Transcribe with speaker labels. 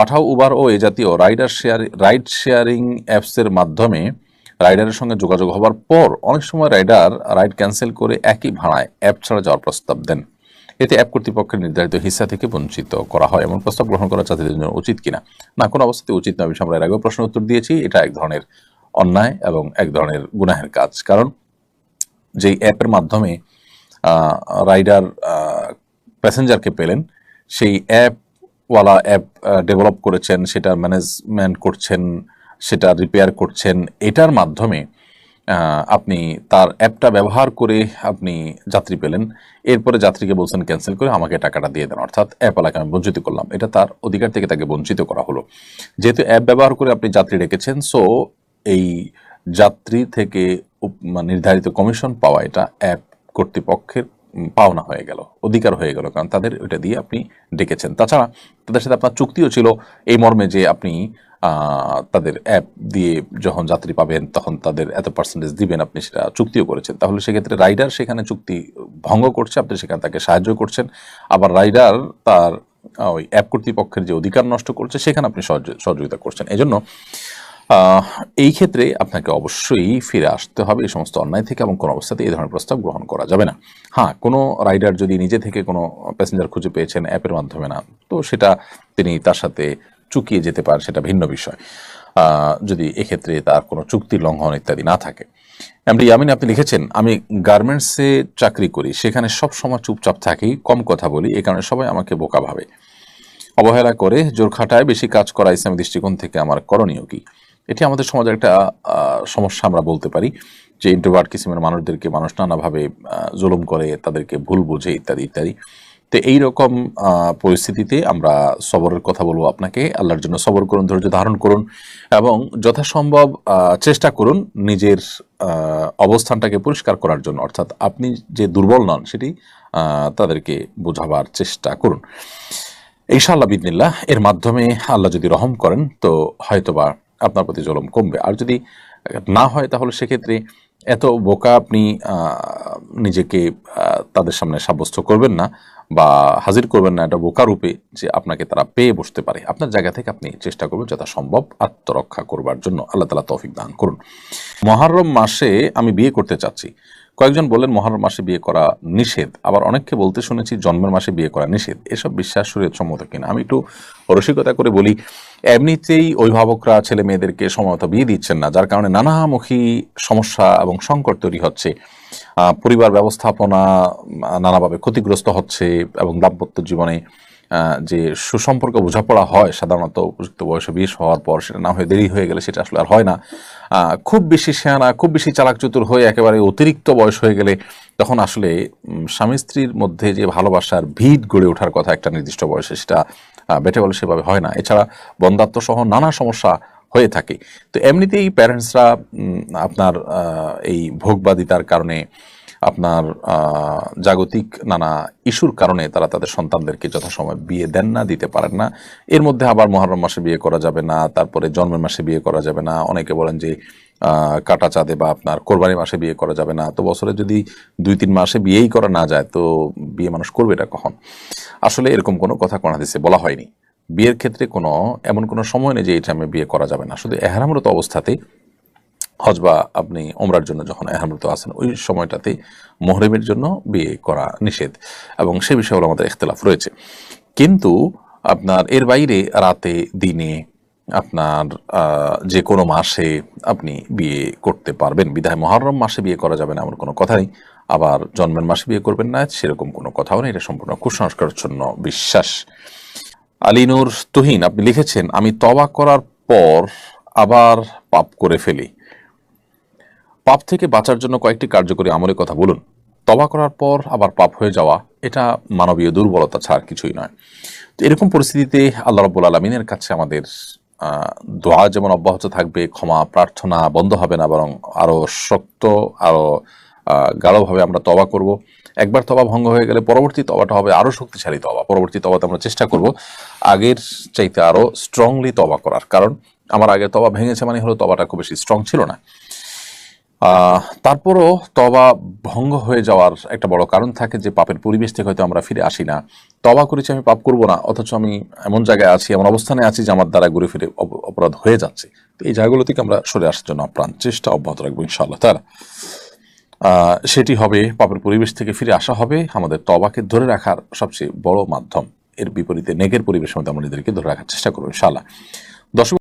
Speaker 1: পাঠাও, Uber ও এ জাতীয় ride sharing অ্যাপসের মাধ্যমে রাইডারের সঙ্গে যোগাযোগ হবার পর অনেক সময় রাইডার রাইড ক্যান্সেল করে একই ভাড়ায় অ্যাপ ছাড়া যাওয়ার প্রস্তাব দেন। এতে অ্যাপ কর্তৃপক্ষের নির্ধারিত হিস্সা থেকে বঞ্চিত করা হয়। এমন প্রস্তাব গ্রহণ করা যাত্রীদের জন্য উচিত কিনা? না, কোনো অবস্থাতে উচিত নয়। আমরা এর আগেও প্রশ্ন উত্তর দিয়েছি, এটা এক ধরনের অন্যায় এবং এক ধরনের গুনাহের কাজ। কারণ যেই অ্যাপের মাধ্যমে রাইডার প্যাসেঞ্জারকে পেলেন, সেই অ্যাপ ডেভেলপ করেছেন, সেটা ম্যানেজমেন্ট করছেন, সেটা রিপেয়ার করছেন, এটার মাধ্যমে আপনি তার অ্যাপটা ব্যবহার করে আপনি যাত্রী পেলেন, এরপরে যাত্রীকে বলছেন ক্যান্সেল করে আমাকে টাকাটা দিয়ে দেন, অর্থাৎ অ্যাপওয়ালাকে আমি বঞ্চিত করলাম। এটা তার অধিকার থেকে তাকে বঞ্চিত করা হলো। যেহেতু অ্যাপ ব্যবহার করে আপনি যাত্রী রেখেছেন, সো এই যাত্রী থেকে নির্ধারিত কমিশন পাওয়া এটা অ্যাপ কর্তৃপক্ষের পাওনা হয়ে গেল, অধিকার হয়ে গেল, কারণ তাদের ওইটা দিয়ে আপনি ডেকেছেন। তাছাড়া তাদের সাথে আপনার চুক্তিও ছিল এই মর্মে যে আপনি তাদের অ্যাপ দিয়ে যখন যাত্রী পাবেন তখন তাদের এত পার্সেন্টেজ দিবেন, আপনি সেটা চুক্তিও করেছেন। তাহলে সেক্ষেত্রে রাইডার সেখানে চুক্তি ভঙ্গ করছে, আপনি সেখানে তাকে সাহায্য করছেন। আবার রাইডার তার ওই অ্যাপ কর্তৃপক্ষের যে অধিকার নষ্ট করছে সেখানে আপনি সহযোগিতা করছেন। এজন্য এই ক্ষেত্রে আপনাকে অবশ্যই ফিরে আসতে হবে এই সমস্ত অন্যায় থেকে, এবং কোনো অবস্থাতে এই ধরনের প্রস্তাব গ্রহণ করা যাবে না। হ্যাঁ, কোনো রাইডার যদি নিজে থেকে কোনো প্যাসেঞ্জার খুঁজে পেয়েছেন অ্যাপের মাধ্যমে না, তো সেটা তিনি তার সাথে চুকিয়ে যেতে পারেন, সেটা ভিন্ন বিষয়, যদি এক্ষেত্রে তার কোনো চুক্তি লঙ্ঘন ইত্যাদি না থাকে। এমডি ইয়ামিন, আপনি লিখেছেন, আমি গার্মেন্টসে চাকরি করি, সেখানে সব সময় চুপচাপ থাকি, কম কথা বলি, এই কারণে সবাই আমাকে বোকা ভাবে, অবহেলা করে, জোর খাটায় বেশি কাজ করা ইসলামী দৃষ্টিকোণ থেকে আমার করণীয় কি? এটি আমাদের সমাজের একটা সমস্যা আমরা বলতে পারি, যে ইন্ট্রোভার্ট কিসিমের মানুষদেরকে মানুষ নানাভাবে জুলুম করে, তাদেরকে ভুল বোঝে ইত্যাদি ইত্যাদি। তো এইরকম পরিস্থিতিতে আমরা সবরের কথা বলবো আপনাকে। আল্লাহর জন্য সবর করুন, ধৈর্য ধারণ করুন, এবং যথাসম্ভব চেষ্টা করুন নিজের অবস্থানটাকে পরিষ্কার করার জন্য, অর্থাৎ আপনি যে দুর্বল নন সেটি তাদেরকে বোঝাবার চেষ্টা করুন। ইনশাআল্লাহ বিদিনিল্লাহ এর মাধ্যমে আল্লাহ যদি রহম করেন তো হয়তোবা আপনার প্রতি জুলুম কমবে। আর যদি না হয় তাহলে সেক্ষেত্রে এত বোকা আপনি নিজেকে তাদের সামনে সাব্যস্ত করবেন না বা হাজির করবেন না এটা বোকা রূপে, যে আপনাকে তারা পেয়ে বসতে পারে। আপনার জায়গা থেকে আপনি চেষ্টা করবেন যথাসম্ভব আত্মরক্ষা করবার জন্য। আল্লাহ তাআলা তৌফিক দান করুন। মুহররম মাসে আমি বিয়ে করতে চাচ্ছি। কয়েকজন বললেন মুহররম মাসে বিয়ে করা নিষেধ, আবার অনেককে বলতে শুনেছি জন্মের মাসে বিয়ে করা নিষেধ। এসব বিশ্বাস শরীয়তসম্মত কিনা? আমি একটু রসিকতা করে বলি, এমনিতেই অভিভাবকরা ছেলে মেয়েদেরকে সময়মতো বিয়ে দিচ্ছেন না, যার কারণে নানামুখী সমস্যা এবং সংকট তৈরি হচ্ছে। পরিবার ব্যবস্থাপনা নানাভাবে ক্ষতিগ্রস্ত হচ্ছে, এবং দাম্পত্য জীবনে যে সুসম্পর্ক বোঝাপড়া হয় সাধারণত উপযুক্ত বয়সে বিয়ে হওয়ার পর, সেটা না হয়ে দেরি হয়ে গেলে সেটা আসলে আর হয় না। খুব বেশি শেয়ানা, খুব বেশি চালাক চতুর হয়ে একেবারে অতিরিক্ত বয়স হয়ে গেলে তখন আসলে স্বামী স্ত্রীর মধ্যে যে ভালোবাসার ভিত গড়ে ওঠার কথা একটা নির্দিষ্ট বয়সে, সেটা বেটে বলে সেভাবে হয় না। এছাড়া বন্ধ্যাত্ব সহ নানা সমস্যা হয়ে থাকে। তো এমনিতেই প্যারেন্টসরা আপনার এই ভোগবাদিতার কারণে, আপনার জাগতিক নানা ইস্যুর কারণে তারা তাদের সন্তানদেরকে যথাসময় বিয়ে দেন না, দিতে পারেন না। এর মধ্যে আবার মুহররম মাসে বিয়ে করা যাবে না, তারপরে জন্মের মাসে বিয়ে করা যাবে না, অনেকে বলেন যে কাটা চাঁদে বা আপনার কোরবানি মাসে বিয়ে করা যাবে না। তো বছরে যদি 2-3 মাসে বিয়েই করা না যায় তো বিয়ে মানুষ করবে এটা কখন? আসলে এরকম কোনো কথা কোন হাদিসে বলা হয়নি। বিয়ের ক্ষেত্রে এমন কোনো সময় নেই যে এই টাইমে বিয়ে করা যাবে না। শুধু এহরামরত অবস্থাতে, হজ বা আপনি ওমরার জন্য যখন এহরামরত আছেন ওই সময়টাতে মুহরিমের জন্য বিয়ে করা নিষেধ, এবং সে বিষয়ে আমাদের ইখতিলাফ রয়েছে। কিন্তু আপনার এর বাইরে রাতে দিনে আপনার যে কোনো মাসে আপনি বিয়ে করতে পারবেন। বিধায় মুহররম মাসে বিয়ে করা যাবে না এমন কোনো কথা নেই, আবার জন্মের মাসে বিয়ে করবেন না সেরকম কোনো কথাও নেই। এটা সম্পূর্ণ কুসংস্কারাচ্ছন্ন বিশ্বাস। আলিনুর তুহিন, আপনি লিখেছেন, আমি তওবা করার পর আবার পাপ করে ফেলি, পাপ থেকে বাঁচার জন্য কয়েকটি কার্যকরী আমলের কথা বলুন। তওবা করার পর আবার পাপ হয়ে যাওয়া এটা মানবীয় দুর্বলতা ছাড়া কিছুই নয়। তো এরকম পরিস্থিতিতে আল্লাহ রাব্বুল আলামিনের কাছে আমাদের দোয়া যেমন অব্যাহত থাকবে, ক্ষমা প্রার্থনা বন্ধ হবে না, বরং আরো শক্ত, আরো গাঢ়ভাবে আমরা তওবা করব। একবার তওবা ভঙ্গ হয়ে গেলে পরবর্তী তওবাটা হবে আরো শক্তিশালী তওবা। পরবর্তী তওবাতে আমরা চেষ্টা করব আগের চাইতে আরো স্ট্রংলি তওবা করার, কারণ আমার আগের তওবা ভেঙেছে মানে হলো তওবাটা খুব বেশি স্ট্রং ছিল না। তারপরও তওবা ভঙ্গ হয়ে যাওয়ার একটা বড় কারণ থাকে যে পাপের পরিবেশ থেকে হয়তো আমরা ফিরে আসি না। তওবা করেছি আমি পাপ করব না, অথচ আমি এমন জায়গায় আছি, এমন অবস্থানে আছি যে আমার দ্বারা ঘুরে ফিরে অপরাধ হয়ে যাচ্ছে। তো এই জায়গাগুলো থেকে আমরা সরে আসার জন্য আপ্রাণ চেষ্টা অব্যাহত রাখবো ইনশাআল্লাহ তাআলা। সেটি হবে, পাপের পরিবেশ থেকে ফিরে আসা হবে আমাদের তওবাকে ধরে রাখার সবচেয়ে বড় মাধ্যম। এর বিপরীতে নেগের পরিবেশের মধ্যে আমরা নিজেদেরকে ধরে রাখার চেষ্টা করবো ইনশাআল্লাহ। দর্শক